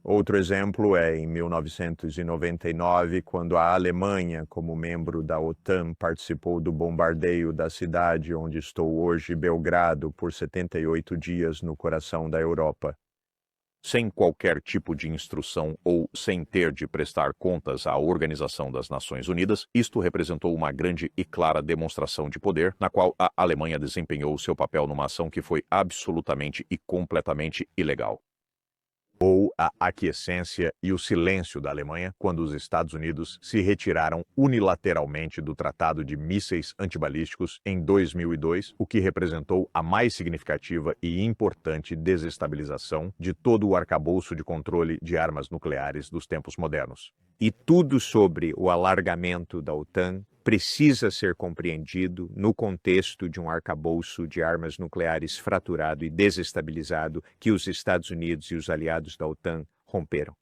Outro exemplo é em 1999, quando a Alemanha, como membro da OTAN, participou do bombardeio da cidade onde estou hoje, Belgrado, por 78 dias no coração da Europa. Sem qualquer tipo de instrução ou sem ter de prestar contas à Organização das Nações Unidas, isto representou uma grande e clara demonstração de poder, na qual a Alemanha desempenhou seu papel numa ação que foi absolutamente e completamente ilegal. Ou a aquiescência e o silêncio da Alemanha quando os Estados Unidos se retiraram unilateralmente do Tratado de Mísseis Antibalísticos em 2002, o que representou a mais significativa e importante desestabilização de todo o arcabouço de controle de armas nucleares dos tempos modernos. E tudo sobre o alargamento da OTAN precisa ser compreendido no contexto de um arcabouço de armas nucleares fraturado e desestabilizado que os Estados Unidos e os aliados da OTAN romperam.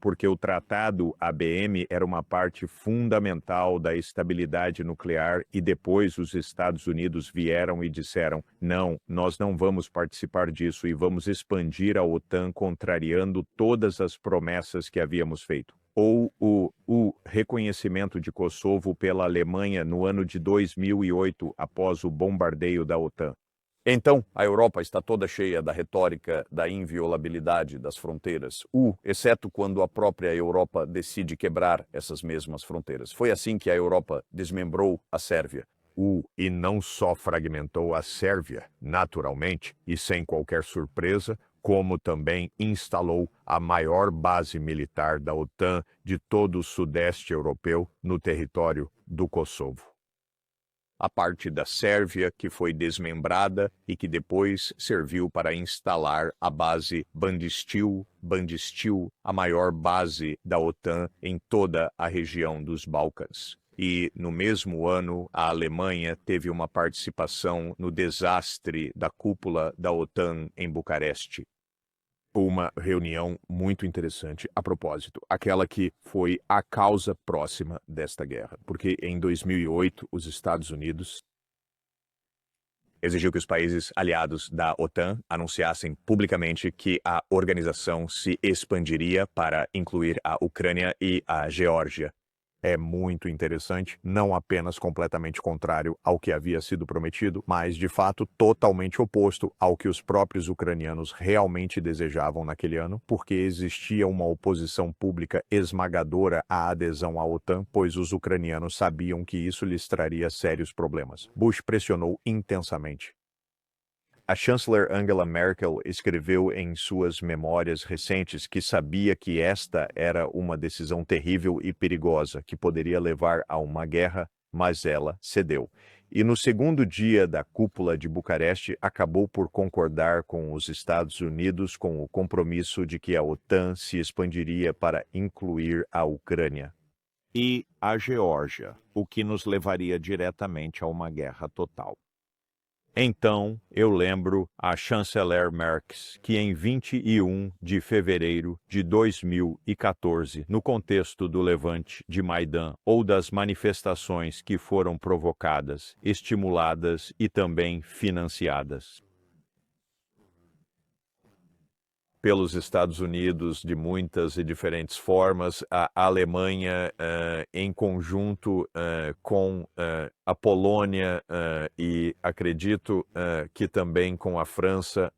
Porque o Tratado ABM era uma parte fundamental da estabilidade nuclear e depois os Estados Unidos vieram e disseram: não, nós não vamos participar disso e vamos expandir a OTAN contrariando todas as promessas que havíamos feito. Ou o reconhecimento de Kosovo pela Alemanha no ano de 2008, após o bombardeio da OTAN. Então, a Europa está toda cheia da retórica da inviolabilidade das fronteiras, exceto quando a própria Europa decide quebrar essas mesmas fronteiras. Foi assim que a Europa desmembrou a Sérvia. E não só fragmentou a Sérvia, naturalmente, e sem qualquer surpresa, como também instalou a maior base militar da OTAN de todo o sudeste europeu no território do Kosovo. A parte da Sérvia que foi desmembrada e que depois serviu para instalar a base Bandistil, a maior base da OTAN em toda a região dos Balcãs. E, no mesmo ano, a Alemanha teve uma participação no desastre da cúpula da OTAN em Bucareste. Uma reunião muito interessante, a propósito, aquela que foi a causa próxima desta guerra, porque em 2008 os Estados Unidos exigiu que os países aliados da OTAN anunciassem publicamente que a organização se expandiria para incluir a Ucrânia e a Geórgia. É muito interessante, não apenas completamente contrário ao que havia sido prometido, mas, de fato, totalmente oposto ao que os próprios ucranianos realmente desejavam naquele ano, porque existia uma oposição pública esmagadora à adesão à OTAN, pois os ucranianos sabiam que isso lhes traria sérios problemas. Bush pressionou intensamente. A chanceler Angela Merkel escreveu em suas memórias recentes que sabia que esta era uma decisão terrível e perigosa que poderia levar a uma guerra, mas ela cedeu. E no segundo dia da cúpula de Bucareste, acabou por concordar com os Estados Unidos com o compromisso de que a OTAN se expandiria para incluir a Ucrânia e a Geórgia, o que nos levaria diretamente a uma guerra total. Então, eu lembro a chanceler Merkel que em 21 de fevereiro de 2014, no contexto do levante de Maidan ou das manifestações que foram provocadas, estimuladas e também financiadas pelos Estados Unidos de muitas e diferentes formas, a Alemanha em conjunto com a Polônia e acredito que também com a França,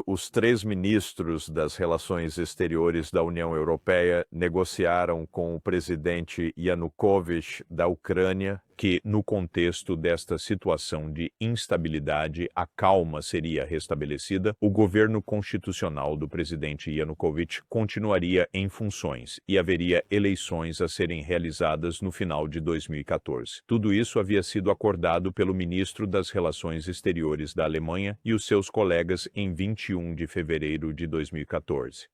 os três ministros das relações exteriores da União Europeia negociaram com o presidente Yanukovych da Ucrânia que, no contexto desta situação de instabilidade, a calma seria restabelecida, o governo constitucional do presidente Yanukovych continuaria em funções e haveria eleições a serem realizadas no final de 2014. Tudo isso havia sido acordado pelo ministro das Relações Exteriores da Alemanha e os seus colegas em 21 de fevereiro de 2014.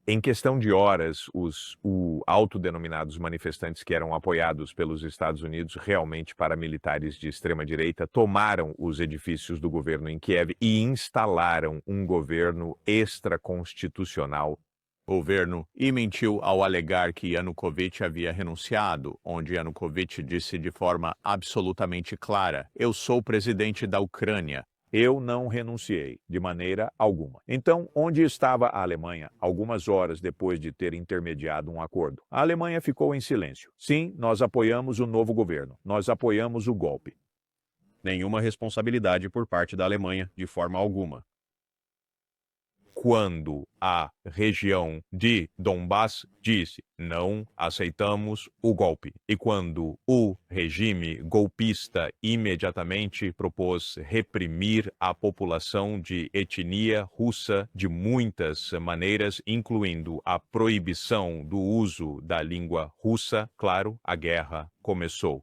Em questão de horas, os autodenominados manifestantes que eram apoiados pelos Estados Unidos, realmente paramilitares de extrema-direita, tomaram os edifícios do governo em Kiev e instalaram um governo extraconstitucional. E mentiu ao alegar que Yanukovych havia renunciado, onde Yanukovych disse de forma absolutamente clara: eu sou presidente da Ucrânia. Eu não renunciei, de maneira alguma. Então, onde estava a Alemanha algumas horas depois de ter intermediado um acordo? A Alemanha ficou em silêncio. Sim, nós apoiamos o novo governo. Nós apoiamos o golpe. Nenhuma responsabilidade por parte da Alemanha, de forma alguma. Quando a região de Donbass disse não aceitamos o golpe, e quando o regime golpista imediatamente propôs reprimir a população de etnia russa de muitas maneiras, incluindo a proibição do uso da língua russa, claro, a guerra começou.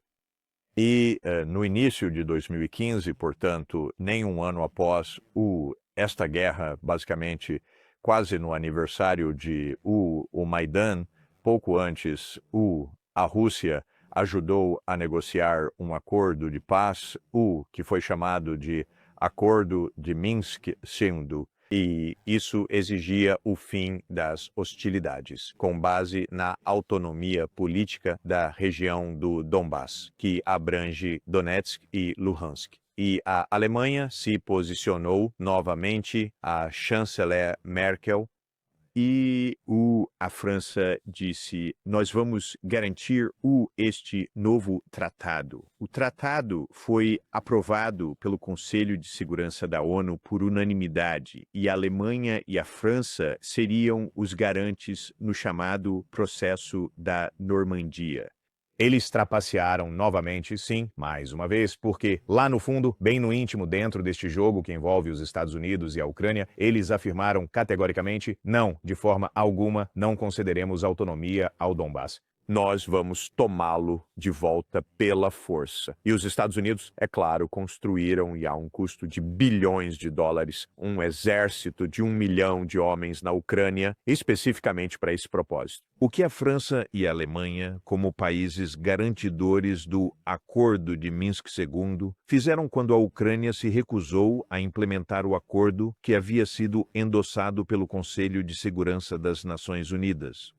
E no início de 2015, portanto, nem um ano após esta guerra, basicamente quase no aniversário de o Maidan, pouco antes, a Rússia ajudou a negociar um acordo de paz, o que foi chamado de Acordo de Minsk II, e isso exigia o fim das hostilidades, com base na autonomia política da região do Donbass, que abrange Donetsk e Luhansk. E a Alemanha se posicionou novamente, a chanceler Merkel, e a França disse: nós vamos garantir este novo tratado. O tratado foi aprovado pelo Conselho de Segurança da ONU por unanimidade, e a Alemanha e a França seriam os garantes no chamado processo da Normandia. Eles trapacearam novamente, sim, mais uma vez, porque lá no fundo, bem no íntimo, dentro deste jogo que envolve os Estados Unidos e a Ucrânia, eles afirmaram categoricamente: não, de forma alguma, não concederemos autonomia ao Donbass. Nós vamos tomá-lo de volta pela força. E os Estados Unidos, é claro, construíram, e a um custo de bilhões de dólares, um exército de 1 milhão de homens na Ucrânia, especificamente para esse propósito. O que a França e a Alemanha, como países garantidores do Acordo de Minsk II, fizeram quando a Ucrânia se recusou a implementar o acordo que havia sido endossado pelo Conselho de Segurança das Nações Unidas?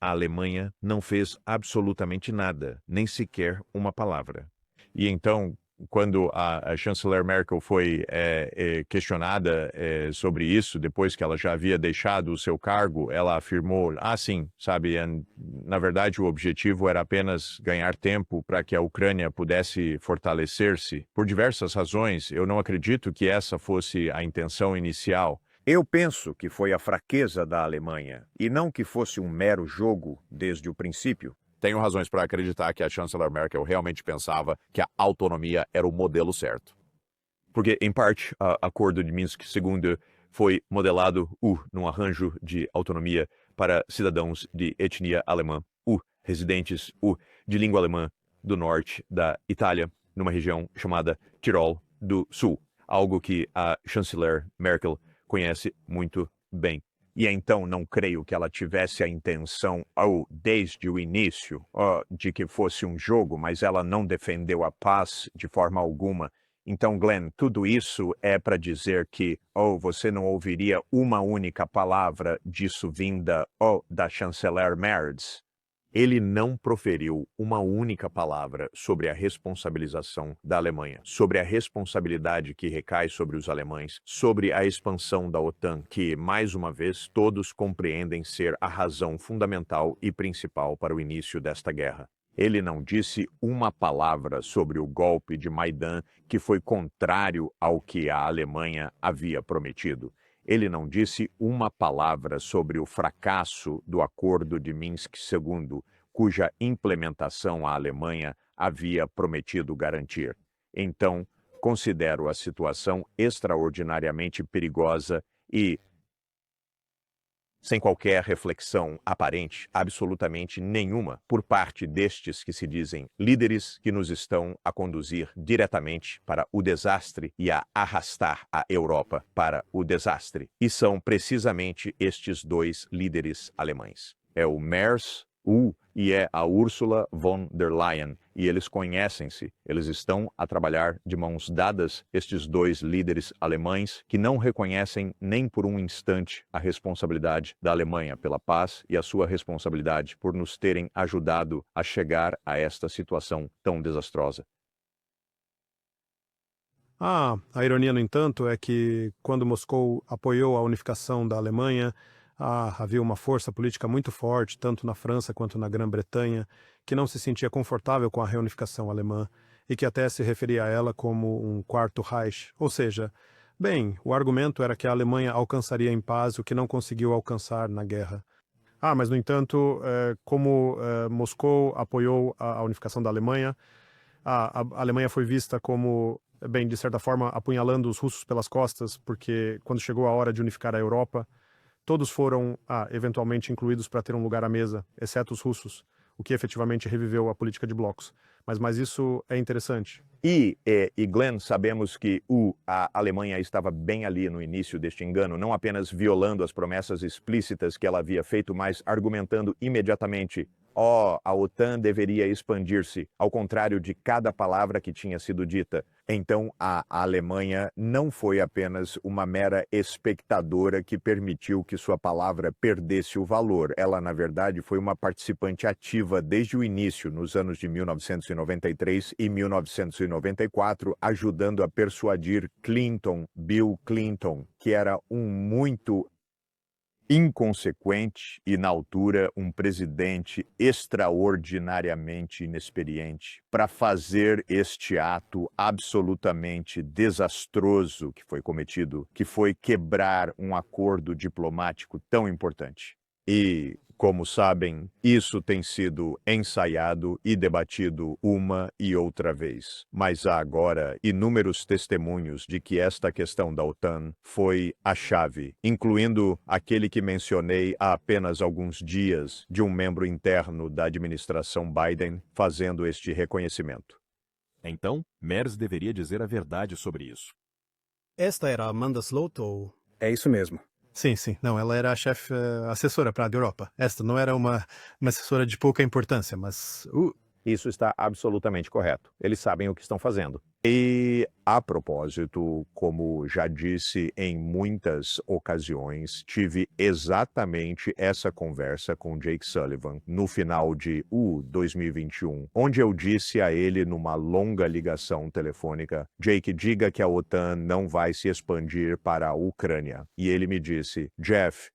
A Alemanha não fez absolutamente nada, nem sequer uma palavra. E então, quando a chanceler Merkel foi questionada sobre isso, depois que ela já havia deixado o seu cargo, ela afirmou: sim, sabe, na verdade o objetivo era apenas ganhar tempo para que a Ucrânia pudesse fortalecer-se. Por diversas razões, eu não acredito que essa fosse a intenção inicial. Eu penso que foi a fraqueza da Alemanha, e não que fosse um mero jogo desde o princípio. Tenho razões para acreditar que a chanceler Merkel realmente pensava que a autonomia era o modelo certo. Porque, em parte, o Acordo de Minsk II foi modelado num arranjo de autonomia para cidadãos de etnia alemã, residentes de língua alemã do norte da Itália, numa região chamada Tirol do Sul, algo que a chanceler Merkel conhece muito bem. E então não creio que ela tivesse a intenção, desde o início, de que fosse um jogo, mas ela não defendeu a paz de forma alguma. Então, Glenn, tudo isso é para dizer que, você não ouviria uma única palavra disso vinda, da chanceler Merz. Ele não proferiu uma única palavra sobre a responsabilização da Alemanha, sobre a responsabilidade que recai sobre os alemães, sobre a expansão da OTAN, que, mais uma vez, todos compreendem ser a razão fundamental e principal para o início desta guerra. Ele não disse uma palavra sobre o golpe de Maidan, que foi contrário ao que a Alemanha havia prometido. Ele não disse uma palavra sobre o fracasso do Acordo de Minsk II, cuja implementação a Alemanha havia prometido garantir. Então, considero a situação extraordinariamente perigosa e, sem qualquer reflexão aparente, absolutamente nenhuma, por parte destes que se dizem líderes que nos estão a conduzir diretamente para o desastre e a arrastar a Europa para o desastre. E são precisamente estes dois líderes alemães. É o Merz, e é a Ursula von der Leyen, e eles conhecem-se, eles estão a trabalhar de mãos dadas, estes dois líderes alemães que não reconhecem nem por um instante a responsabilidade da Alemanha pela paz e a sua responsabilidade por nos terem ajudado a chegar a esta situação tão desastrosa. A ironia, no entanto, é que quando Moscou apoiou a unificação da Alemanha, havia uma força política muito forte, tanto na França quanto na Grã-Bretanha, que não se sentia confortável com a reunificação alemã e que até se referia a ela como um quarto Reich. Ou seja, bem, o argumento era que a Alemanha alcançaria em paz o que não conseguiu alcançar na guerra. Mas, no entanto, como Moscou apoiou a unificação da Alemanha, a Alemanha foi vista como, bem, de certa forma, apunhalando os russos pelas costas, porque quando chegou a hora de unificar a Europa, todos foram, eventualmente, incluídos para ter um lugar à mesa, exceto os russos, o que efetivamente reviveu a política de blocos. Mas isso é interessante. E Glenn, sabemos que a Alemanha estava bem ali no início deste engano, não apenas violando as promessas explícitas que ela havia feito, mas argumentando imediatamente: a OTAN deveria expandir-se, ao contrário de cada palavra que tinha sido dita. Então, a Alemanha não foi apenas uma mera espectadora que permitiu que sua palavra perdesse o valor. Ela, na verdade, foi uma participante ativa desde o início, nos anos de 1993 e 1994, ajudando a persuadir Bill Clinton, que era um muito inconsequente e, na altura, um presidente extraordinariamente inexperiente, para fazer este ato absolutamente desastroso que foi cometido, que foi quebrar um acordo diplomático tão importante. E, como sabem, isso tem sido ensaiado e debatido uma e outra vez. Mas há agora inúmeros testemunhos de que esta questão da OTAN foi a chave, incluindo aquele que mencionei há apenas alguns dias, de um membro interno da administração Biden fazendo este reconhecimento. Então, Merz deveria dizer a verdade sobre isso. Esta era a Amanda Sloat ou... É isso mesmo. Sim. Não, ela era a chefe assessora para a Europa. Esta não era uma assessora de pouca importância, mas... Isso está absolutamente correto. Eles sabem o que estão fazendo. E, a propósito, como já disse em muitas ocasiões, tive exatamente essa conversa com Jake Sullivan no final de 2021, onde eu disse a ele numa longa ligação telefônica: Jake, diga que a OTAN não vai se expandir para a Ucrânia. E ele me disse: Jeff,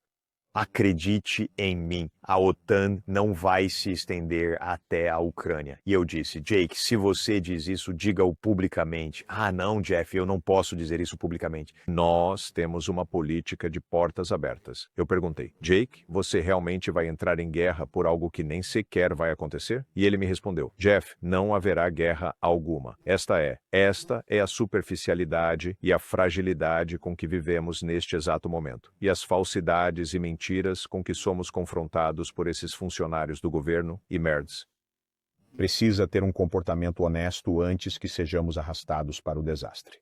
acredite em mim, a OTAN não vai se estender até a Ucrânia. E eu disse: Jake, se você diz isso, diga-o publicamente. Não, Jeff, eu não posso dizer isso publicamente. Nós temos uma política de portas abertas. Eu perguntei: Jake, você realmente vai entrar em guerra por algo que nem sequer vai acontecer? E ele me respondeu: Jeff, não haverá guerra alguma. Esta é a superficialidade e a fragilidade com que vivemos neste exato momento. E as falsidades e mentiras com que somos confrontados por esses funcionários do governo e Merz. Precisa ter um comportamento honesto antes que sejamos arrastados para o desastre.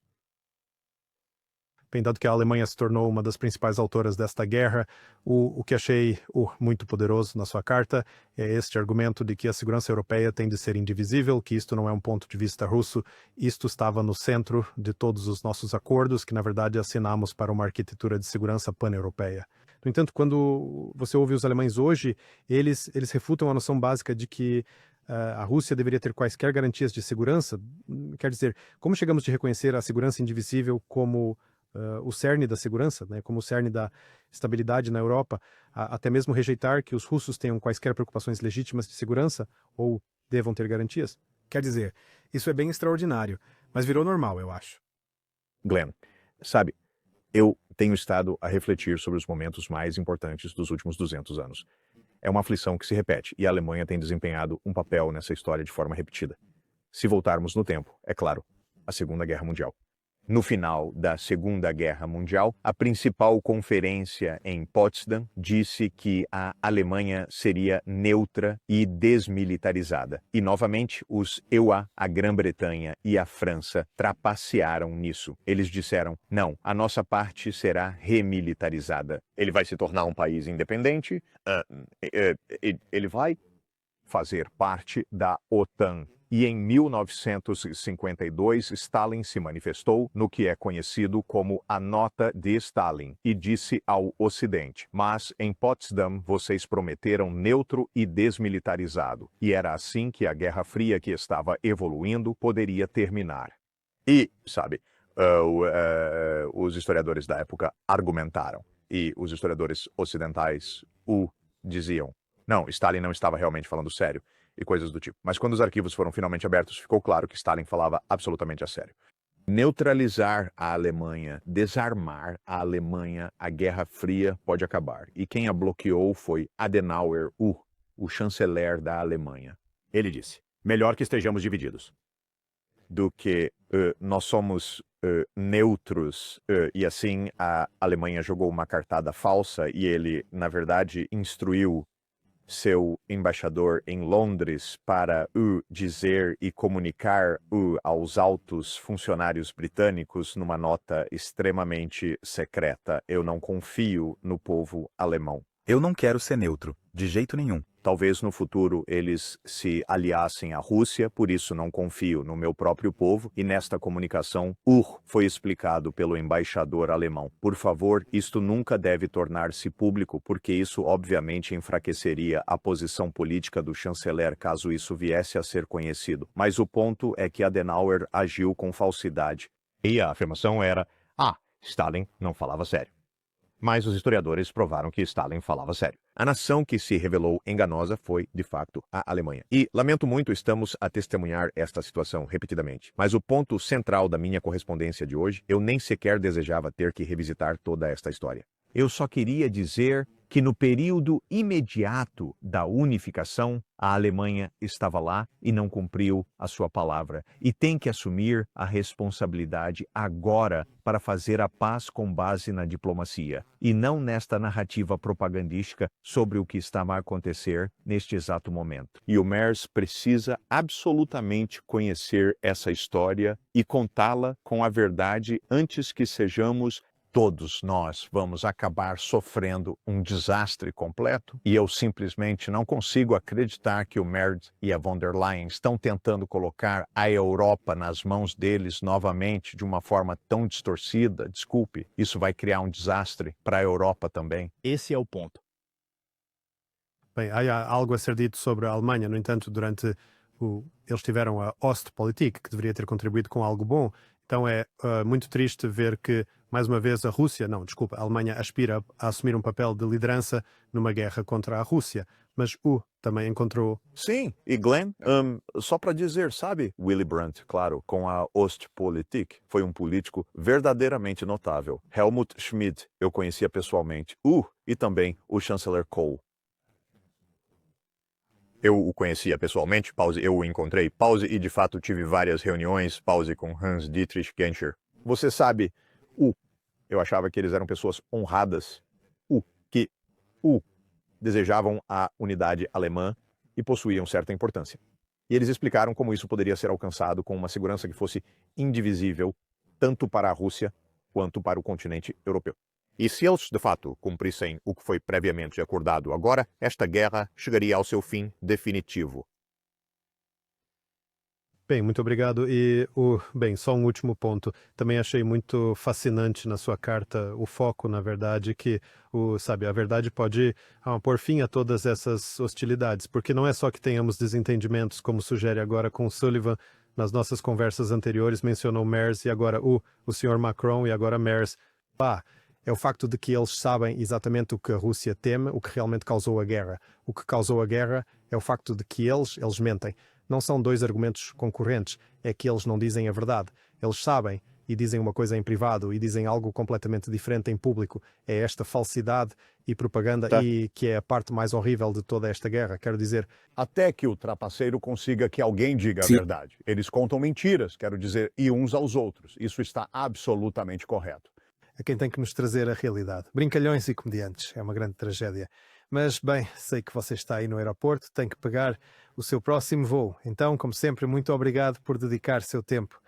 Bem, dado que a Alemanha se tornou uma das principais autoras desta guerra, o que achei muito poderoso na sua carta é este argumento de que a segurança europeia tem de ser indivisível, que isto não é um ponto de vista russo, isto estava no centro de todos os nossos acordos, que na verdade assinamos para uma arquitetura de segurança pan-europeia. No entanto, quando você ouve os alemães hoje, eles refutam a noção básica de que a Rússia deveria ter quaisquer garantias de segurança. Quer dizer, como chegamos de reconhecer a segurança indivisível como o cerne da segurança, né, como o cerne da estabilidade na Europa, até mesmo rejeitar que os russos tenham quaisquer preocupações legítimas de segurança ou devam ter garantias? Quer dizer, isso é bem extraordinário, mas virou normal, eu acho. Glenn, sabe, eu tenho estado a refletir sobre os momentos mais importantes dos últimos 200 anos. É uma aflição que se repete, e a Alemanha tem desempenhado um papel nessa história de forma repetida. Se voltarmos no tempo, é claro, a Segunda Guerra Mundial. No final da Segunda Guerra Mundial, a principal conferência em Potsdam disse que a Alemanha seria neutra e desmilitarizada. E, novamente, os EUA, a Grã-Bretanha e a França trapacearam nisso. Eles disseram: não, a nossa parte será remilitarizada. Ele vai se tornar um país independente, ele vai fazer parte da OTAN. E em 1952, Stalin se manifestou no que é conhecido como a Nota de Stalin e disse ao Ocidente: mas em Potsdam vocês prometeram neutro e desmilitarizado. E era assim que a Guerra Fria que estava evoluindo poderia terminar. E, sabe, os historiadores da época argumentaram. E os historiadores ocidentais diziam. Não, Stalin não estava realmente falando sério. E coisas do tipo. Mas quando os arquivos foram finalmente abertos, ficou claro que Stalin falava absolutamente a sério. Neutralizar a Alemanha, desarmar a Alemanha, a Guerra Fria pode acabar. E quem a bloqueou foi Adenauer, o chanceler da Alemanha. Ele disse: melhor que estejamos divididos. Do que nós somos neutros e assim a Alemanha jogou uma cartada falsa e ele, na verdade, instruiu seu embaixador em Londres para dizer e comunicar aos altos funcionários britânicos numa nota extremamente secreta. Eu não confio no povo alemão. Eu não quero ser neutro, de jeito nenhum. Talvez no futuro eles se aliassem à Rússia, por isso não confio no meu próprio povo, e nesta comunicação, foi explicado pelo embaixador alemão. Por favor, isto nunca deve tornar-se público, porque isso obviamente enfraqueceria a posição política do chanceler caso isso viesse a ser conhecido. Mas o ponto é que Adenauer agiu com falsidade. E a afirmação era: Stalin não falava sério. Mas os historiadores provaram que Stalin falava sério. A nação que se revelou enganosa foi, de fato, a Alemanha. E, lamento muito, estamos a testemunhar esta situação repetidamente. Mas o ponto central da minha correspondência de hoje, eu nem sequer desejava ter que revisitar toda esta história. Eu só queria dizer que no período imediato da unificação, a Alemanha estava lá e não cumpriu a sua palavra. E tem que assumir a responsabilidade agora para fazer a paz com base na diplomacia, e não nesta narrativa propagandística sobre o que está a acontecer neste exato momento. E o Merz precisa absolutamente conhecer essa história e contá-la com a verdade antes que sejamos todos nós vamos acabar sofrendo um desastre completo, e eu simplesmente não consigo acreditar que o Merz e a von der Leyen estão tentando colocar a Europa nas mãos deles novamente de uma forma tão distorcida. Desculpe, isso vai criar um desastre para a Europa também. Esse é o ponto. Bem, há algo a ser dito sobre a Alemanha. No entanto, eles tiveram a Ostpolitik, que deveria ter contribuído com algo bom. Então é muito triste ver que, mais uma vez, a Alemanha aspira a assumir um papel de liderança numa guerra contra a Rússia. Mas também encontrou... Sim, e Glenn, só para dizer, sabe, Willy Brandt, claro, com a Ostpolitik, foi um político verdadeiramente notável. Helmut Schmidt, eu conhecia pessoalmente. E também o chanceler Kohl. Eu o conhecia pessoalmente, eu o encontrei, e de fato tive várias reuniões, com Hans Dietrich Genscher. Você sabe, eu achava que eles eram pessoas honradas, que desejavam a unidade alemã e possuíam certa importância. E eles explicaram como isso poderia ser alcançado com uma segurança que fosse indivisível, tanto para a Rússia quanto para o continente europeu. E se eles, de fato, cumprissem o que foi previamente acordado agora, esta guerra chegaria ao seu fim definitivo. Bem, muito obrigado. E, só um último ponto. Também achei muito fascinante na sua carta o foco, na verdade, que a verdade pode pôr fim a todas essas hostilidades, porque não é só que tenhamos desentendimentos, como sugere agora com Sullivan. Nas nossas conversas anteriores mencionou Merz e agora o Sr. Macron e agora Merz. É o facto de que eles sabem exatamente o que a Rússia teme, o que realmente causou a guerra. O que causou a guerra é o facto de que eles mentem. Não são dois argumentos concorrentes, é que eles não dizem a verdade. Eles sabem e dizem uma coisa em privado e dizem algo completamente diferente em público. É esta falsidade e propaganda e que é a parte mais horrível de toda esta guerra. Quero dizer... Até que o trapaceiro consiga que alguém diga a verdade. Eles contam mentiras, quero dizer, e uns aos outros. Isso está absolutamente correto. É quem tem que nos trazer a realidade. Brincalhões e comediantes. É uma grande tragédia. Mas, bem, sei que você está aí no aeroporto, tem que pegar o seu próximo voo. Então, como sempre, muito obrigado por dedicar seu tempo